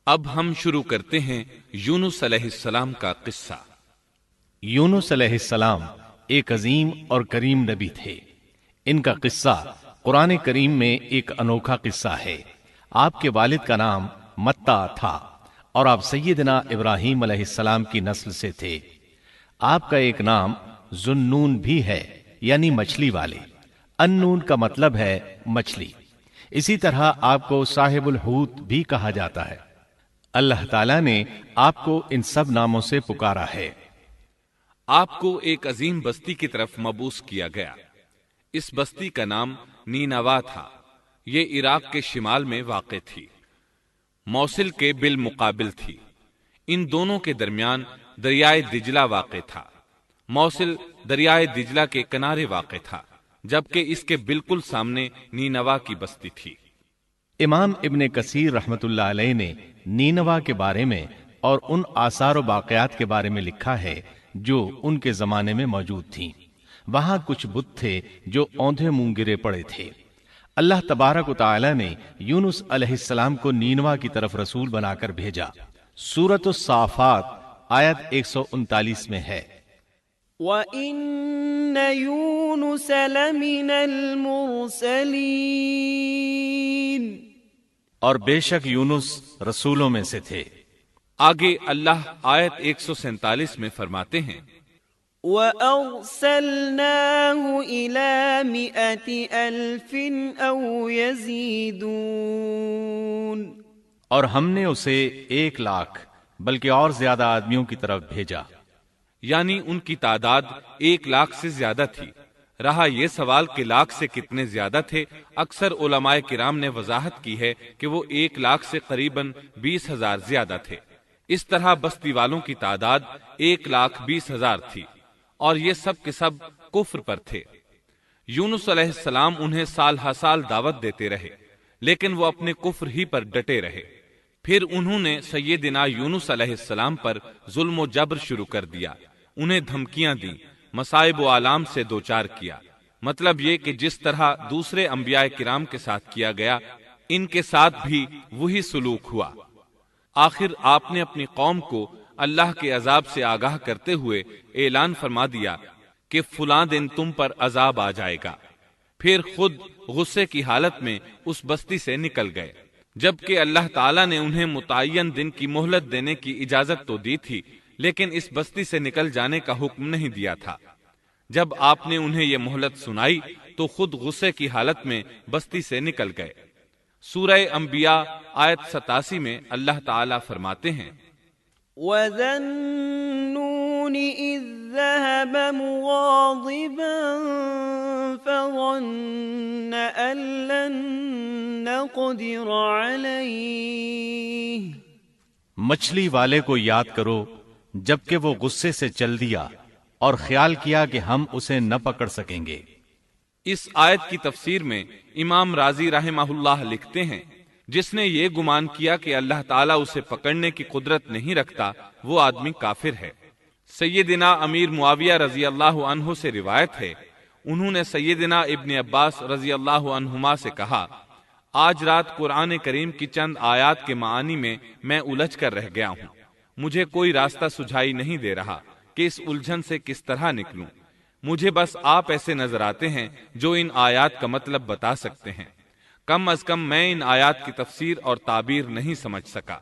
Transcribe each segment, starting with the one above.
اب ہم شروع کرتے ہیں یونس علیہ السلام کا قصہ۔ یونس علیہ السلام ایک عظیم اور کریم نبی تھے۔ ان کا قصہ قرآن کریم میں ایک انوکھا قصہ ہے۔ آپ کے والد کا نام متا تھا اور آپ سیدنا ابراہیم علیہ السلام کی نسل سے تھے۔ آپ کا ایک نام ذوالنون بھی ہے، یعنی مچھلی والے۔ النون کا مطلب ہے مچھلی۔ اسی طرح آپ کو صاحب الحوت بھی کہا جاتا ہے۔ اللہ تعالیٰ نے آپ کو ان سب ناموں سے پکارا ہے۔ آپ کو ایک عظیم بستی کی طرف مبعوث کیا گیا۔ اس بستی کا نام نینوا تھا۔ یہ عراق کے شمال میں واقع تھی، موصل کے بالمقابل تھی۔ ان دونوں کے درمیان دریائے دجلہ واقع تھا۔ موصل دریائے دجلہ کے کنارے واقع تھا، جبکہ اس کے بالکل سامنے نینوا کی بستی تھی۔ امام ابن کثیر رحمت اللہ علیہ نے نینوا کے بارے میں اور ان آثار و باقیات کے بارے میں لکھا ہے جو ان کے زمانے میں موجود تھیں۔ وہاں کچھ بت تھے جو اوندھے منہ گرے پڑے تھے۔ اللہ تبارک و تعالی نے یونس علیہ السلام کو نینوا کی طرف رسول بنا کر بھیجا۔ سورۃ الصافات آیت 139 میں ہے، وَإِنَّ يُونُسَ لَمِنَ الْمُرْسَلِينَ، اور بے شک یونس رسولوں میں سے تھے۔ آگے اللہ آیت 147 میں فرماتے ہیں، وَأَرْسَلْنَاهُ إِلَى 100,000 أَوْ يَزِيدُونَ، اور ہم نے اسے 100,000 بلکہ اور زیادہ آدمیوں کی طرف بھیجا۔ یعنی ان کی تعداد 100,000 سے زیادہ تھی۔ رہا یہ سوال کہ لاکھ سے کتنے زیادہ تھے، اکثر علماء کرام نے وضاحت کی ہے کہ وہ 100,000 سے قریباً 20,000 زیادہ تھے۔ اس طرح بستی والوں کی تعداد 1,20,000 تھی، اور یہ سب کے سب کفر پر تھے۔ یونس علیہ السلام انہیں سال ہر سال دعوت دیتے رہے، لیکن وہ اپنے کفر ہی پر ڈٹے رہے۔ پھر انہوں نے سیدنا یونس علیہ السلام پر ظلم و جبر شروع کر دیا، انہیں دھمکیاں دیں، مصائب و آلام سے دوچار کیا۔ مطلب یہ کہ جس طرح دوسرے انبیاء کرام کے ساتھ کیا گیا، ان کے ساتھ بھی وہی سلوک ہوا۔ آخر آپ نے اپنی قوم کو اللہ کے عذاب سے آگاہ کرتے ہوئے اعلان فرما دیا کہ فلاں دن تم پر عذاب آ جائے گا۔ پھر خود غصے کی حالت میں اس بستی سے نکل گئے، جبکہ اللہ تعالیٰ نے انہیں متعین دن کی مہلت دینے کی اجازت تو دی تھی، لیکن اس بستی سے نکل جانے کا حکم نہیں دیا تھا۔ جب آپ نے انہیں یہ مہلت سنائی تو خود غصے کی حالت میں بستی سے نکل گئے۔ سورہ انبیاء آیت 87 میں اللہ تعالیٰ فرماتے ہیں، وَذَا النُّونِ إِذ ذَّهَبَ مُغَاضِبًا فَظَنَّ أَن لَّن نَّقْدِرَ عَلَيْهِ، مچھلی والے کو یاد کرو جبکہ وہ غصے سے چل دیا اور خیال کیا کہ ہم اسے نہ پکڑ سکیں گے۔ اس آیت کی تفسیر میں امام رازی رحمہ اللہ لکھتے ہیں، جس نے یہ گمان کیا کہ اللہ تعالیٰ اسے پکڑنے کی قدرت نہیں رکھتا، وہ آدمی کافر ہے۔ سیدنا امیر معاویہ رضی اللہ عنہ سے روایت ہے، انہوں نے سیدنا ابن عباس رضی اللہ عنہما سے کہا، آج رات قرآن کریم کی چند آیات کے معانی میں میں الجھ کر رہ گیا ہوں، مجھے کوئی راستہ سجھائی نہیں دے رہا کہ اس الجھن سے کس طرح نکلوں۔ مجھے بس آپ ایسے نظر آتے ہیں جو ان آیات کا مطلب بتا سکتے ہیں۔ کم از کم میں ان آیات کی تفسیر اور تعبیر نہیں سمجھ سکا۔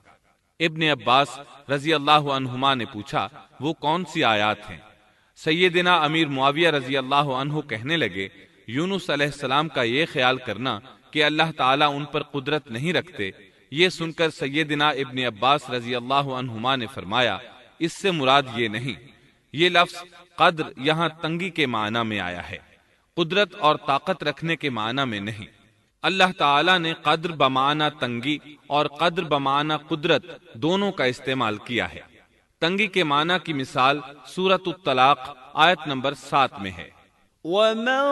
ابن عباس رضی اللہ عنہما نے پوچھا، وہ کون سی آیات ہیں؟ سیدنا امیر معاویہ رضی اللہ عنہ کہنے لگے، یونس علیہ السلام کا یہ خیال کرنا کہ اللہ تعالیٰ ان پر قدرت نہیں رکھتے۔ یہ سن کر سیدنا ابن عباس رضی اللہ عنہما نے فرمایا، اس سے مراد یہ نہیں۔ یہ لفظ قدر یہاں تنگی کے معنی میں آیا ہے، قدرت اور طاقت رکھنے کے معنی میں نہیں۔ اللہ تعالیٰ نے قدر بمعنی تنگی اور قدر بمعنی قدرت دونوں کا استعمال کیا ہے۔ تنگی کے معنی کی مثال سورۃ الطلاق آیت نمبر 7 میں ہے، وَمَن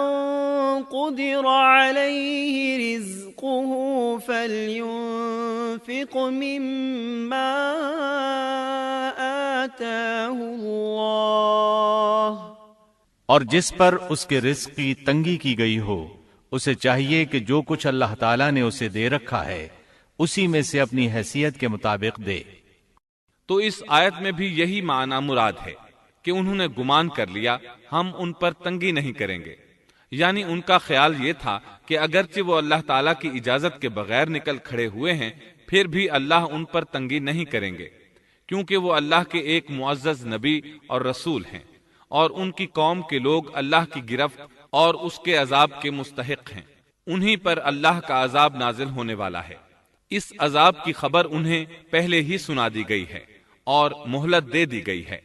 قُدِرَ عَلَيْهِ رِزْقُهُ فَلْيُنفِقْ مِمَّا آتَاهُ اللَّهُ، اور جس پر اس کے رزق کی تنگی کی گئی ہو، اسے چاہیے کہ جو کچھ اللہ تعالیٰ نے اسے دے رکھا ہے اسی میں سے اپنی حیثیت کے مطابق دے۔ تو اس آیت میں بھی یہی معنی مراد ہے کہ انہوں نے گمان کر لیا ہم ان پر تنگی نہیں کریں گے، یعنی ان کا خیال یہ تھا کہ اگرچہ وہ اللہ تعالیٰ کی اجازت کے بغیر نکل کھڑے ہوئے ہیں پھر بھی اللہ ان پر تنگی نہیں کریں گے، کیونکہ وہ اللہ کے ایک معزز نبی اور رسول ہیں، اور ان کی قوم کے لوگ اللہ کی گرفت اور اس کے عذاب کے مستحق ہیں، انہی پر اللہ کا عذاب نازل ہونے والا ہے۔ اس عذاب کی خبر انہیں پہلے ہی سنا دی گئی ہے اور مہلت دے دی گئی ہے،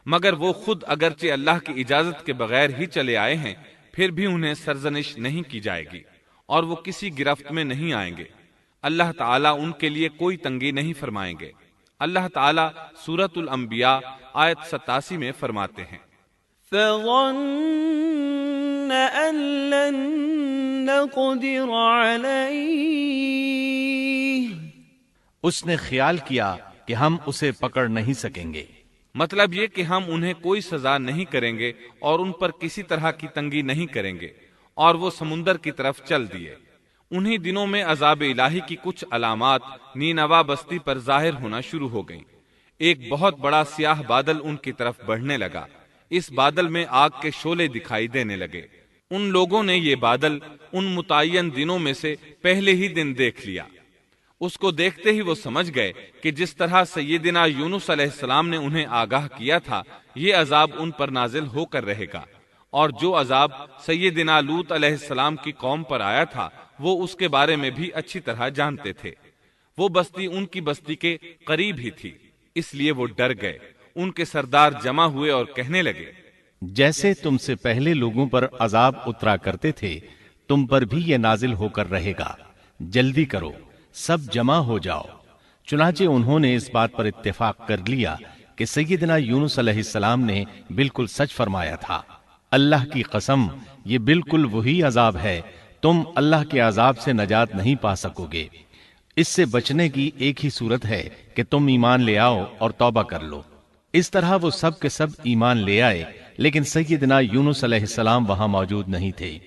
مگر وہ خود اگرچہ اللہ کی اجازت کے بغیر ہی چلے آئے ہیں پھر بھی انہیں سرزنش نہیں کی جائے گی اور وہ کسی گرفت میں نہیں آئیں گے۔ اللہ تعالیٰ ان کے لیے کوئی تنگی نہیں فرمائیں گے۔ اللہ تعالیٰ سورۃ الانبیاء آیت 87 میں فرماتے ہیں، فظن أن لن نقدر عليه، اس نے خیال کیا کہ ہم اسے پکڑ نہیں سکیں گے۔ مطلب یہ کہ ہم انہیں کوئی سزا نہیں کریں گے اور ان پر کسی طرح کی تنگی نہیں کریں گے، اور وہ سمندر کی طرف چل دیے۔ انہی دنوں میں عذاب الہی کی کچھ علامات نینوا بستی پر ظاہر ہونا شروع ہو گئیں۔ ایک بہت بڑا سیاہ بادل ان کی طرف بڑھنے لگا، اس بادل میں آگ کے شعلے دکھائی دینے لگے۔ ان لوگوں نے یہ بادل ان متعین دنوں میں سے پہلے ہی دن دیکھ لیا۔ اس کو دیکھتے ہی وہ سمجھ گئے کہ جس طرح سیدنا یونس علیہ السلام نے انہیں آگاہ کیا تھا یہ عذاب ان پر نازل ہو کر رہے گا، اور جو عذاب سیدنا لوط علیہ السلام کی قوم پر آیا تھا وہ اس کے بارے میں بھی اچھی طرح جانتے تھے۔ وہ بستی ان کی بستی کے قریب ہی تھی، اس لیے وہ ڈر گئے۔ ان کے سردار جمع ہوئے اور کہنے لگے، جیسے تم سے پہلے لوگوں پر عذاب اترا کرتے تھے تم پر بھی یہ نازل ہو کر رہے گا، جلدی کرو، سب جمع ہو جاؤ۔ چنانچہ انہوں نے اس بات پر اتفاق کر لیا کہ سیدنا یونس علیہ السلام نے بالکل سچ فرمایا تھا۔ اللہ کی قسم، یہ بالکل وہی عذاب ہے، تم اللہ کے عذاب سے نجات نہیں پا سکو گے۔ اس سے بچنے کی ایک ہی صورت ہے کہ تم ایمان لے آؤ اور توبہ کر لو۔ اس طرح وہ سب کے سب ایمان لے آئے، لیکن سیدنا یونس علیہ السلام وہاں موجود نہیں تھے۔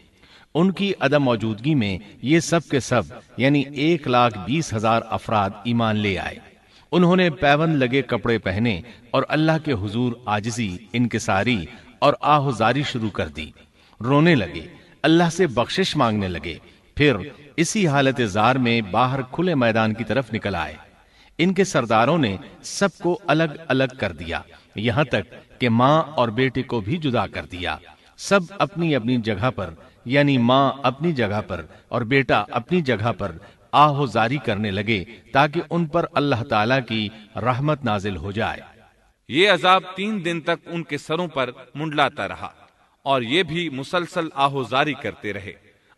ان کی عدم موجودگی میں یہ سب کے سب یعنی 1,20,000 افراد ایمان لے آئے۔ انہوں نے پیوند لگے کپڑے پہنے اور اللہ کے حضور عاجزی، انکساری اور آہوزاری شروع کر دی، رونے لگے، اللہ سے بخشش مانگنے لگے، پھر اسی حالت زار میں باہر کھلے میدان کی طرف نکل آئے۔ ان کے سرداروں نے سب کو الگ الگ کر دیا، یہاں تک کہ ماں اور بیٹے کو بھی جدا کر دیا۔ سب اپنی اپنی جگہ پر یعنی ماں اپنی جگہ پر اور بیٹا اپنی جگہ پر آہوزاری کرنے لگے تاکہ ان پر اللہ تعالیٰ کی رحمت نازل ہو جائے۔ یہ عذاب 3 دن تک ان کے سروں پر منڈلاتا رہا، اور یہ بھی مسلسل آہوزاری کرتے رہے،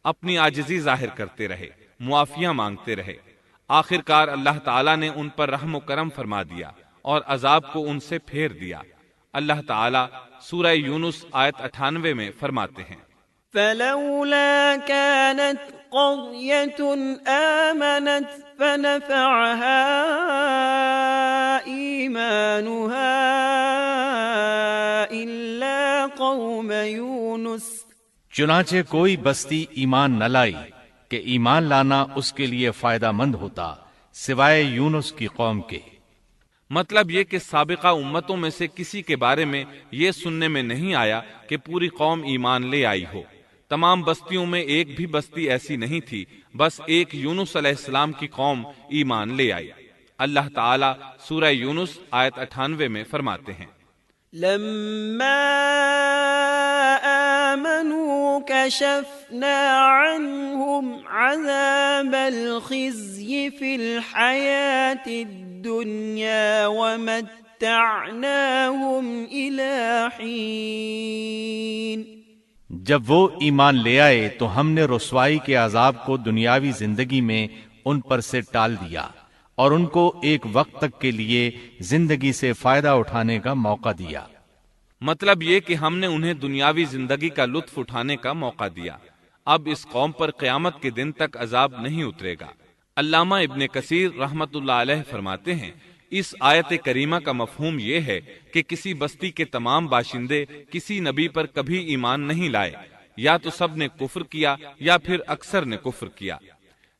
اپنی عاجزی ظاہر کرتے رہے، معافیاں مانگتے رہے۔ آخر کار اللہ تعالیٰ نے ان پر رحم و کرم فرما دیا اور عذاب کو ان سے پھیر دیا۔ اللہ تعالیٰ سورہ یونس آیت 98 میں فرماتے ہیں، فلولا كانت قرية آمنت فنفعها إيمانها إلا قوم يونس، چنانچہ کوئی بستی ایمان نہ لائی کہ ایمان لانا اس کے لیے فائدہ مند ہوتا سوائے یونس کی قوم کے۔ مطلب یہ کہ سابقہ امتوں میں سے کسی کے بارے میں یہ سننے میں نہیں آیا کہ پوری قوم ایمان لے آئی ہو۔ تمام بستیوں میں ایک بھی بستی ایسی نہیں تھی، بس ایک یونس علیہ السلام کی قوم ایمان لے آئی۔ اللہ تعالیٰ سورہ یونس آیت 98 میں فرماتے ہیں، لما آمنوا كشفنا عنهم عذاب الخزي في الحياة الدنيا ومتعناهم إلى حين۔ جب وہ ایمان لے آئے تو ہم نے رسوائی کے عذاب کو دنیاوی زندگی میں ان پر سے ٹال دیا اور ان کو ایک وقت تک کے لیے زندگی سے فائدہ اٹھانے کا موقع دیا۔ مطلب یہ کہ ہم نے انہیں دنیاوی زندگی کا لطف اٹھانے کا موقع دیا۔ اب اس قوم پر قیامت کے دن تک عذاب نہیں اترے گا۔ علامہ ابن کثیر رحمت اللہ علیہ فرماتے ہیں، اس آیت کریمہ کا مفہوم یہ ہے کہ کسی بستی کے تمام باشندے کسی نبی پر کبھی ایمان نہیں لائے، یا تو سب نے کفر کیا یا پھر اکثر نے کفر کیا،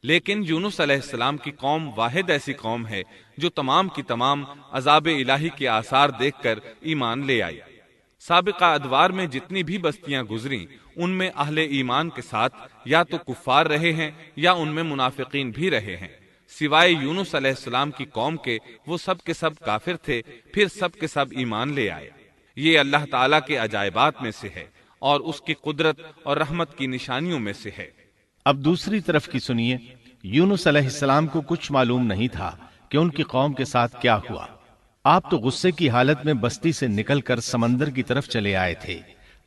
لیکن یونس علیہ السلام کی قوم واحد ایسی قوم ہے جو تمام کی تمام عذاب الہی کے آثار دیکھ کر ایمان لے آئی۔ سابقہ ادوار میں جتنی بھی بستیاں گزریں ان میں اہل ایمان کے ساتھ یا تو کفار رہے ہیں یا ان میں منافقین بھی رہے ہیں، سوائے یونس علیہ السلام کی قوم کے وہ سب کے سب کافر تھے، پھر سب کے سب ایمان لے آئے۔ یہ اللہ تعالیٰ کے عجائبات میں سے ہے اور اس کی قدرت اور رحمت کی نشانیوں میں سے ہے۔ اب دوسری طرف کی سنیے، یونس علیہ السلام کو کچھ معلوم نہیں تھا کہ ان کی قوم کے ساتھ کیا ہوا۔ آپ تو غصے کی حالت میں بستی سے نکل کر سمندر کی طرف چلے آئے تھے۔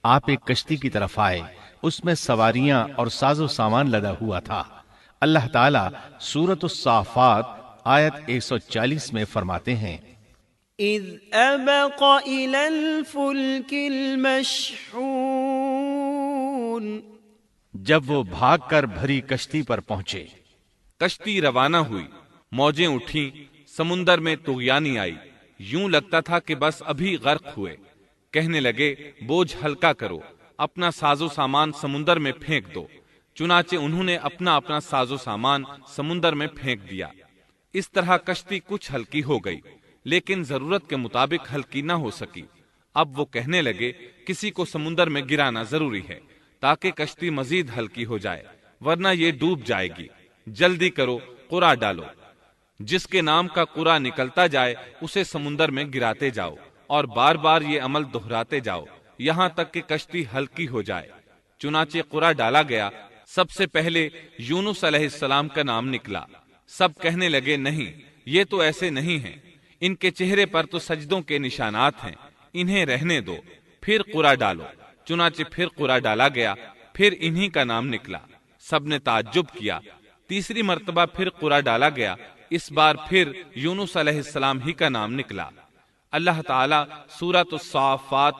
آپ ایک کشتی کی طرف آئے، اس میں سواریاں اور ساز و سامان لدا ہوا تھا۔ اللہ تعالیٰ سورۃ الصافات آیت 140 میں فرماتے ہیں، اذ ابق الى الفلك المشحون، جب وہ بھاگ کر بھری کشتی پر پہنچے۔ کشتی روانہ ہوئی، موجیں اٹھیں، سمندر میں طغیانی آئی، یوں لگتا تھا کہ بس ابھی غرق ہوئے۔ کہنے لگے بوجھ ہلکا کرو، اپنا ساز و سامان سمندر میں پھینک دو۔ چنانچہ انہوں نے اپنا اپنا ساز و سامان سمندر میں پھینک دیا۔ اس طرح کشتی کچھ ہلکی ہو گئی، لیکن ضرورت کے مطابق ہلکی نہ ہو سکی۔ اب وہ کہنے لگے کسی کو سمندر میں گرانا ضروری ہے تاکہ کشتی مزید ہلکی ہو جائے، ورنہ یہ ڈوب جائے گی۔ جلدی کرو، قرع ڈالو۔ جس کے نام کا قرع نکلتا جائے اسے سمندر میں گراتے جاؤ اور بار بار یہ عمل دہراتے جاؤ یہاں تک کہ کشتی ہلکی ہو جائے۔ چنانچہ قرع ڈالا گیا۔ سب سے پہلے یونس علیہ السلام کا نام نکلا۔ سب کہنے لگے نہیں، یہ تو ایسے نہیں ہیں، ان کے چہرے پر تو سجدوں کے نشانات ہیں، انہیں رہنے دو، پھر قرع ڈالو۔ چنانچہ پھر قرع ڈالا گیا، پھر انہی کا نام نکلا۔ سب نے تعجب کیا۔ تیسری مرتبہ پھر قرع ڈالا گیا، اس بار پھر یونس علیہ السلام ہی کا نام نکلا۔ اللہ تعالیٰ سورۃ الصافات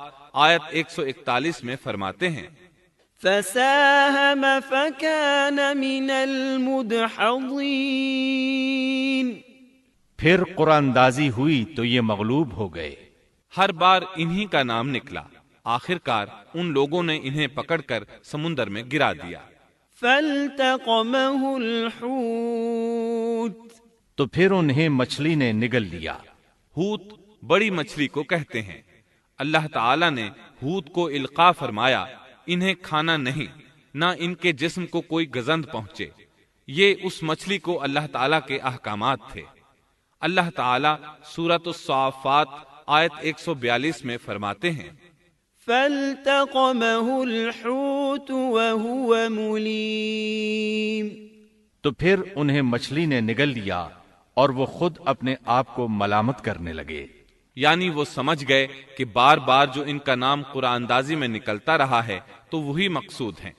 آیت 141 میں فرماتے ہیں، فساهم فكان من المدحضين، پھر قرآن اندازی ہوئی تو یہ مغلوب ہو گئے۔ ہر بار انہی کا نام نکلا۔ آخر کار ان لوگوں نے انہیں پکڑ کر سمندر میں گرا دیا۔ فالتقمه الحوت، تو پھر انہیں مچھلی نے نگل لیا۔ حوت بڑی مچھلی کو کہتے ہیں۔ اللہ تعالیٰ نے حوت کو القاء فرمایا، انہیں کھانا نہیں، نہ ان کے جسم کو کوئی گزند پہنچے۔ یہ اس مچھلی کو اللہ تعالیٰ کے احکامات تھے۔ اللہ تعالیٰ سورۃ الصافات آیت 142 میں فرماتے ہیں، فالتقمه الحوت وهو مليم، تو پھر انہیں مچھلی نے نگل لیا اور وہ خود اپنے آپ کو ملامت کرنے لگے۔ یعنی وہ سمجھ گئے کہ بار بار جو ان کا نام قرآن اندازی میں نکلتا رہا ہے تو وہی مقصود ہیں۔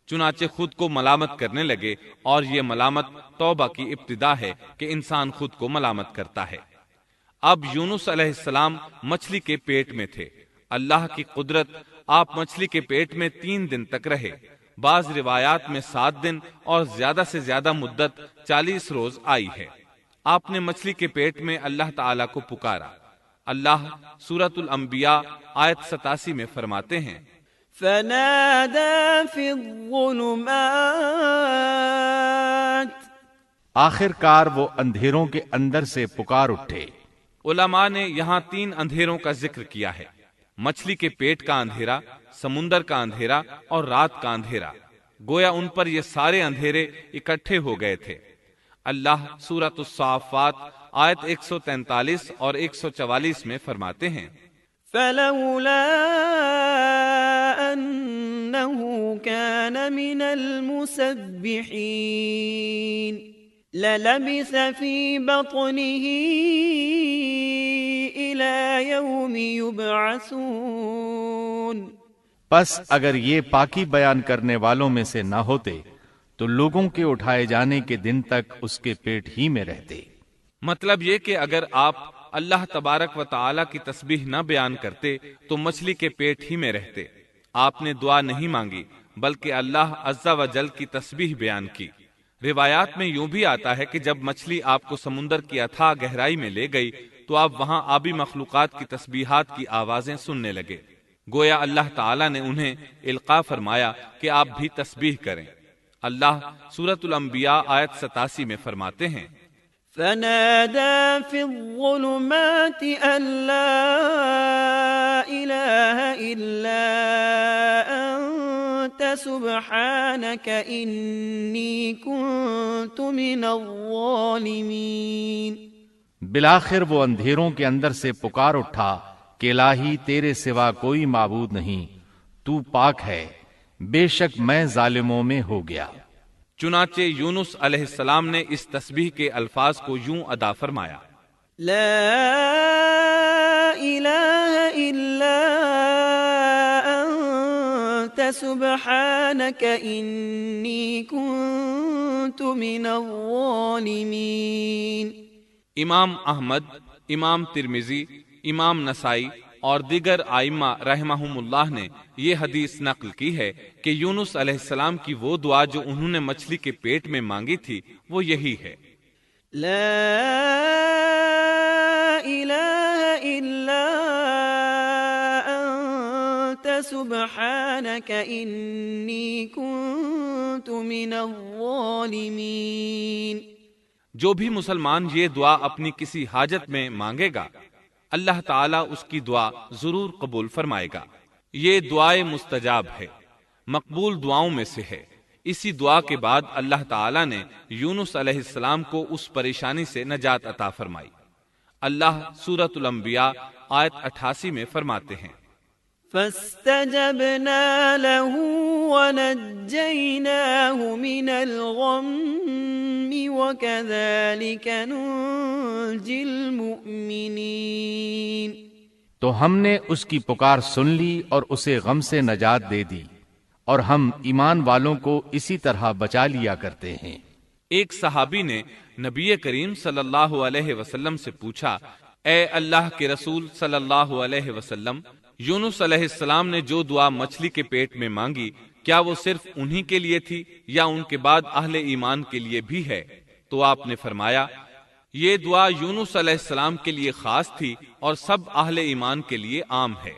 چنانچہ خود کو ملامت کرنے لگے، اور یہ ملامت توبہ کی ابتدا ہے کہ انسان خود کو ملامت کرتا ہے۔ اب یونس علیہ السلام مچھلی کے پیٹ میں تھے۔ اللہ کی قدرت، آپ مچھلی کے پیٹ میں 3 دن تک رہے۔ بعض روایات میں 7 دن اور زیادہ سے زیادہ مدت 40 روز آئی ہے۔ آپ نے مچھلی کے پیٹ میں اللہ تعالیٰ کو پکارا۔ اللہ سورۃ الانبیاء آیت 87 میں فرماتے ہیں، فنادى في الظلمات، آخر کار وہ اندھیروں کے اندر سے پکار اٹھے۔ علماء نے یہاں 3 اندھیروں کا ذکر کیا ہے، مچھلی کے پیٹ کا اندھیرا، سمندر کا اندھیرا اور رات کا اندھیرا۔ گویا ان پر یہ سارے اندھیرے اکٹھے ہو گئے تھے۔ اللہ سورۃ الصافات آیت 143 اور 144 میں فرماتے ہیں، فلولا أنه كان من المسبحين للبث في بطنه إلى يوم يبعثون، پس اگر یہ پاکی بیان کرنے والوں میں سے نہ ہوتے تو لوگوں کے اٹھائے جانے کے دن تک اس کے پیٹ ہی میں رہتے۔ مطلب یہ کہ اگر آپ اللہ تبارک و تعالی کی تسبیح نہ بیان کرتے تو مچھلی کے پیٹ ہی میں رہتے۔ آپ نے دعا نہیں مانگی بلکہ اللہ عز و جل کی تسبیح بیان کی۔ روایات میں یوں بھی آتا ہے کہ جب مچھلی آپ کو سمندر کی اتھاہ گہرائی میں لے گئی تو آپ وہاں آبی مخلوقات کی تسبیحات کی آوازیں سننے لگے۔ گویا اللہ تعالیٰ نے انہیں القاء فرمایا کہ آپ بھی تسبیح کریں۔ اللہ سورۃ الانبیاء آیت 87 میں فرماتے ہیں، فنادى في الظلمات أن لا إله إلا أنت سبحانك إني كنت من الظالمين۔ بالآخر وہ اندھیروں کے اندر سے پکار اٹھا کہ الہی تیرے سوا کوئی معبود نہیں، تو پاک ہے، بے شک میں ظالموں میں ہو گیا۔ چنانچہ یونس علیہ السلام نے اس تسبیح کے الفاظ کو یوں ادا فرمایا، لا إله إلا أنت سبحانك إني كنت من الظالمين۔ امام احمد، امام ترمذی، امام نسائی اور دیگر آئمہ رحمہم اللہ نے یہ حدیث نقل کی ہے کہ یونس علیہ السلام کی وہ دعا جو انہوں نے مچھلی کے پیٹ میں مانگی تھی وہ یہی ہے، لا إله إلا أنت سبحانك إني كنت من الظالمين۔ جو بھی مسلمان یہ دعا اپنی کسی حاجت میں مانگے گا اللہ تعالیٰ اس کی دعا ضرور قبول فرمائے گا۔ یہ دعائے مستجاب ہے، مقبول دعاؤں میں سے ہے۔ اسی دعا کے بعد اللہ تعالیٰ نے یونس علیہ السلام کو اس پریشانی سے نجات عطا فرمائی۔ اللہ سورۃ الانبیاء آیت 88 میں فرماتے ہیں، فاستجبنا له ونجيناه من الغم وكذلك ننجي المؤمنين۔ تو ہم نے اس کی پکار سن لی اور اسے غم سے نجات دے دی، اور ہم ایمان والوں کو اسی طرح بچا لیا کرتے ہیں۔ ایک صحابی نے نبی کریم صلی اللہ علیہ وسلم سے پوچھا، اے اللہ کے رسول صلی اللہ علیہ وسلم، یونس علیہ السلام نے جو دعا مچھلی کے پیٹ میں مانگی کیا وہ صرف انہی کے لیے تھی یا ان کے بعد اہل ایمان کے لیے بھی ہے؟ تو آپ نے فرمایا، یہ دعا یونس علیہ السلام کے لیے خاص تھی اور سب اہل ایمان کے لیے عام ہے۔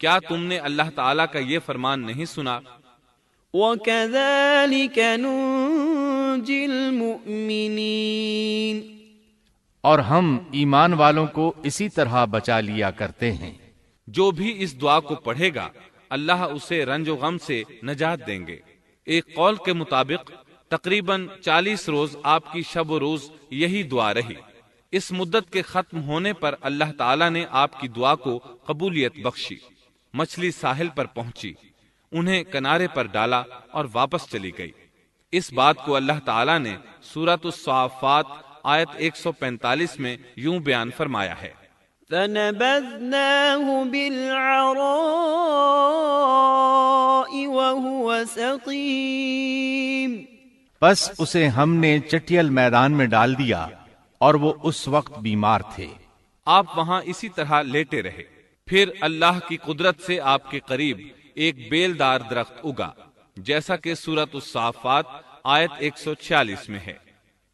کیا تم نے اللہ تعالیٰ کا یہ فرمان نہیں سنا؟ وَكَذَلِكَ نُنْجِي الْمُؤْمِنِينَ۔ اور ہم ایمان والوں کو اسی طرح بچا لیا کرتے ہیں۔ جو بھی اس دعا کو پڑھے گا اللہ اسے رنج و غم سے نجات دیں گے۔ ایک قول کے مطابق تقریباً 40 روز آپ کی شب و روز یہی دعا رہی۔ اس مدت کے ختم ہونے پر اللہ تعالیٰ نے آپ کی دعا کو قبولیت بخشی۔ مچھلی ساحل پر پہنچی، انہیں کنارے پر ڈالا اور واپس چلی گئی۔ اس بات کو اللہ تعالیٰ نے سورۃ الصافات آیت 145 میں یوں بیان فرمایا ہے، فَنَبَذْنَاهُ بِالْعَرَاءِ وَهُوَ سَقِيمٌ۔ پس اسے ہم نے چٹیل میدان میں ڈال دیا اور وہ اس وقت بیمار تھے۔ آپ وہاں اسی طرح لیٹے رہے۔ پھر اللہ کی قدرت سے آپ کے قریب ایک بیلدار درخت اگا، جیسا کہ سورۃ الصافات آیت 146 میں ہے،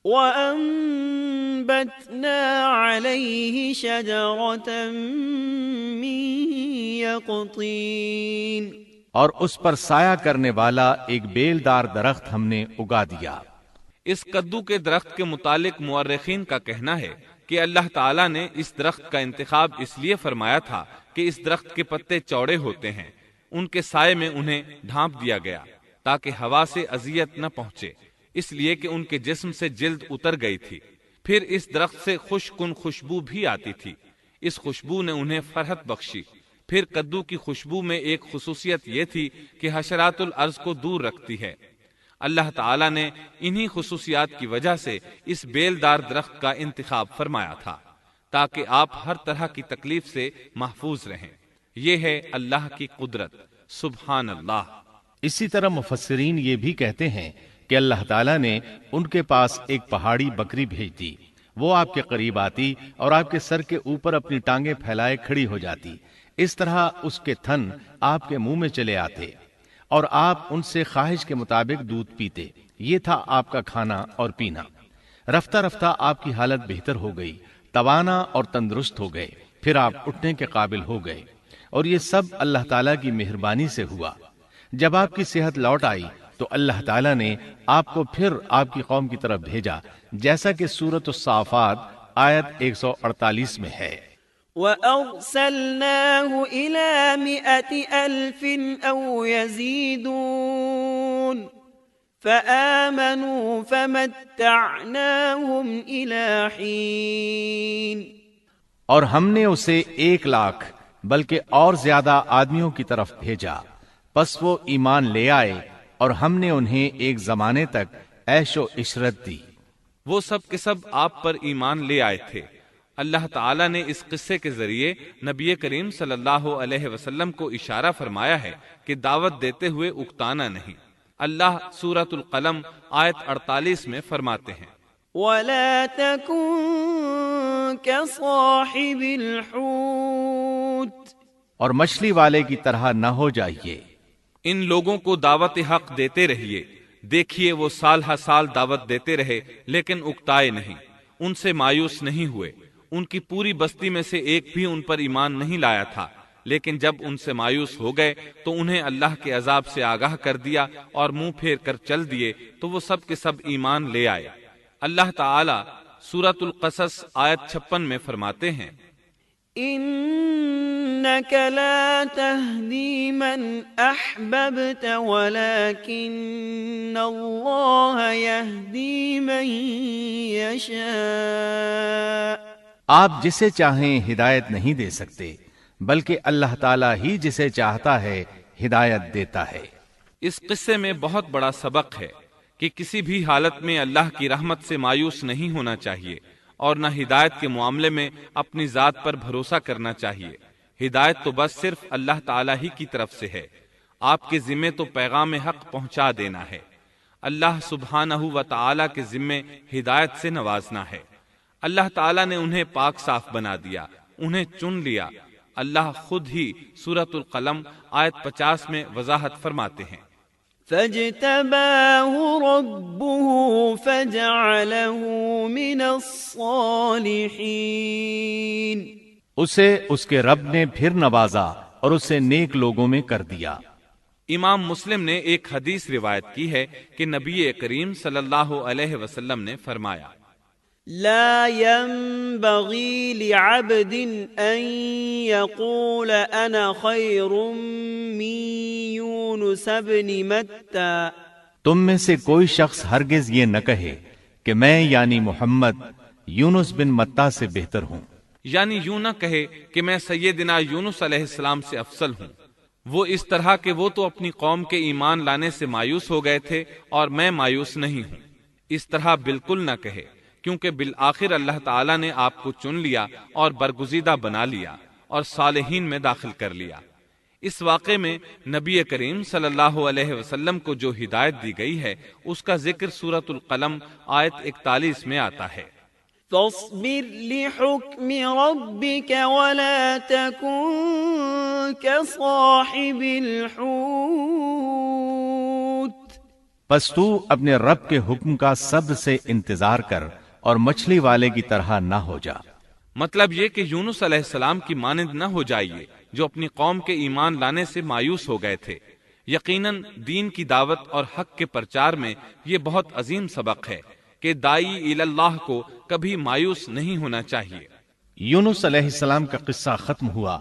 وَأَنبَتْنَا عَلَيْهِ شَجَرَةً مِّن يَقْطِينٍ۔ اور اس پر سایہ کرنے والا ایک بیلدار درخت ہم نے اگا دیا۔ اس کدو کے درخت کے متعلق مورخین کا کہنا ہے کہ اللہ تعالیٰ نے اس درخت کا انتخاب اس لیے فرمایا تھا کہ اس درخت کے پتے چوڑے ہوتے ہیں، ان کے سائے میں انہیں ڈھانپ دیا گیا تاکہ ہوا سے اذیت نہ پہنچے، اس لیے کہ ان کے جسم سے جلد اتر گئی تھی۔ پھر اس درخت سے خوشکن خوشبو بھی آتی تھی، اس خوشبو نے انہیں فرحت بخشی۔ پھر کدو کی خوشبو میں ایک خصوصیت یہ تھی کہ حشرات الارض کو دور رکھتی ہے۔ اللہ تعالیٰ نے انہی خصوصیات کی وجہ سے اس بیلدار درخت کا انتخاب فرمایا تھا تاکہ آپ ہر طرح کی تکلیف سے محفوظ رہیں۔ یہ ہے اللہ کی قدرت، سبحان اللہ۔ اسی طرح مفسرین یہ بھی کہتے ہیں کہ اللہ تعالیٰ نے ان کے پاس ایک پہاڑی بکری بھیج دی، وہ آپ کے قریب آتی اور آپ کے سر کے اوپر اپنی ٹانگیں پھیلائے کھڑی ہو جاتی۔ اس طرح اس کے تھن آپ کے منہ میں چلے آتے اور آپ ان سے خواہش کے مطابق دودھ پیتے۔ یہ تھا آپ کا کھانا اور پینا۔ رفتہ رفتہ آپ کی حالت بہتر ہو گئی، توانا اور تندرست ہو گئے، پھر آپ اٹھنے کے قابل ہو گئے، اور یہ سب اللہ تعالیٰ کی مہربانی سے ہوا۔ جب آپ کی صحت لوٹ آئی تو اللہ تعالیٰ نے آپ کو پھر آپ کی قوم کی طرف بھیجا، جیسا کہ سورۃ الصافات آیت 148 میں ہے۔ وَأَرْسَلْنَاهُ إِلَى 100,000 أَوْ يَزِيدُونَ فَآمَنُوا فَمَتَّعْنَاهُمْ إِلَى حِينٍ۔ اور ہم نے اسے 1,00,000 بلکہ اور زیادہ آدمیوں کی طرف بھیجا، پس وہ ایمان لے آئے اور ہم نے انہیں ایک زمانے تک عیش و عشرت دی۔ وہ سب کے سب آپ پر ایمان لے آئے تھے۔ اللہ تعالیٰ نے اس قصے کے ذریعے نبی کریم صلی اللہ علیہ وسلم کو اشارہ فرمایا ہے کہ دعوت دیتے ہوئے اکتانا نہیں۔ اللہ سورۃ القلم آیت 48 میں فرماتے ہیں، وَلَا تَكُن كَصَاحِبِ الْحُوتِ، اور مچھلی والے کی طرح نہ ہو جائیے۔ ان لوگوں کو دعوت حق دیتے رہیے۔ دیکھیے وہ سال ہر سال دعوت دیتے رہے لیکن اکتائے نہیں، ان سے مایوس نہیں ہوئے۔ ان کی پوری بستی میں سے ایک بھی ان پر ایمان نہیں لایا تھا، لیکن جب ان سے مایوس ہو گئے تو انہیں اللہ کے عذاب سے آگاہ کر دیا اور منہ پھیر کر چل دیے، تو وہ سب کے سب ایمان لے آئے۔ اللہ تعالی سورۃ القصص آیت 56 میں فرماتے ہیں، إنك لا تهدي من أحببت ولكن الله يهدي من يشاء۔ آپ جسے چاہیں ہدایت نہیں دے سکتے، بلکہ اللہ تعالیٰ ہی جسے چاہتا ہے ہدایت دیتا ہے۔ اس قصے میں بہت بڑا سبق ہے کہ کسی بھی حالت میں اللہ کی رحمت سے مایوس نہیں ہونا چاہیے اور نہ ہدایت کے معاملے میں اپنی ذات پر بھروسہ کرنا چاہیے۔ ہدایت تو بس صرف اللہ تعالیٰ ہی کی طرف سے ہے۔ آپ کے ذمے تو پیغام حق پہنچا دینا ہے۔ اللہ سبحانہ و تعالیٰ کے ذمے ہدایت سے نوازنا ہے۔ اللہ تعالیٰ نے انہیں پاک صاف بنا دیا، انہیں چن لیا۔ اللہ خود ہی سورۃ القلم آیت 50 میں وضاحت فرماتے ہیں، فاجتباه ربه فجعله من الصالحين۔ اسے اس کے رب نے پھر نوازا اور اسے نیک لوگوں میں کر دیا۔ امام مسلم نے ایک حدیث روایت کی ہے کہ نبی کریم صلی اللہ علیہ وسلم نے فرمایا، لا ينبغي لعبد ان يقول انا خير من يونس بن متى۔ تم میں سے کوئی شخص ہرگز یہ نہ کہے کہ میں یعنی محمد یونس بن متا سے بہتر ہوں، یعنی یوں نہ کہے کہ میں سیدنا یونس علیہ السلام سے افضل ہوں۔ وہ اس طرح کہ وہ تو اپنی قوم کے ایمان لانے سے مایوس ہو گئے تھے اور میں مایوس نہیں ہوں، اس طرح بالکل نہ کہے، کیونکہ بالآخر اللہ تعالیٰ نے آپ کو چن لیا اور برگزیدہ بنا لیا اور صالحین میں داخل کر لیا۔ اس واقعے میں نبی کریم صلی اللہ علیہ وسلم کو جو ہدایت دی گئی ہے اس کا ذکر سورۃ القلم آیت 41 میں آتا ہے، فاصبر لحكم ربك ولا تكن كصاحب الحوت۔ پس تو اپنے رب کے حکم کا صبر سے انتظار کر اور مچھلی والے کی طرح نہ ہو جا۔ مطلب یہ کہ یونس علیہ السلام کی مانند نہ ہو جائیے جو اپنی قوم کے ایمان لانے سے مایوس ہو گئے تھے۔ یقیناً دین کی دعوت اور حق کے پرچار میں یہ بہت عظیم سبق ہے کہ داعی اللہ کو کبھی مایوس نہیں ہونا چاہیے۔ یونس علیہ السلام کا قصہ ختم ہوا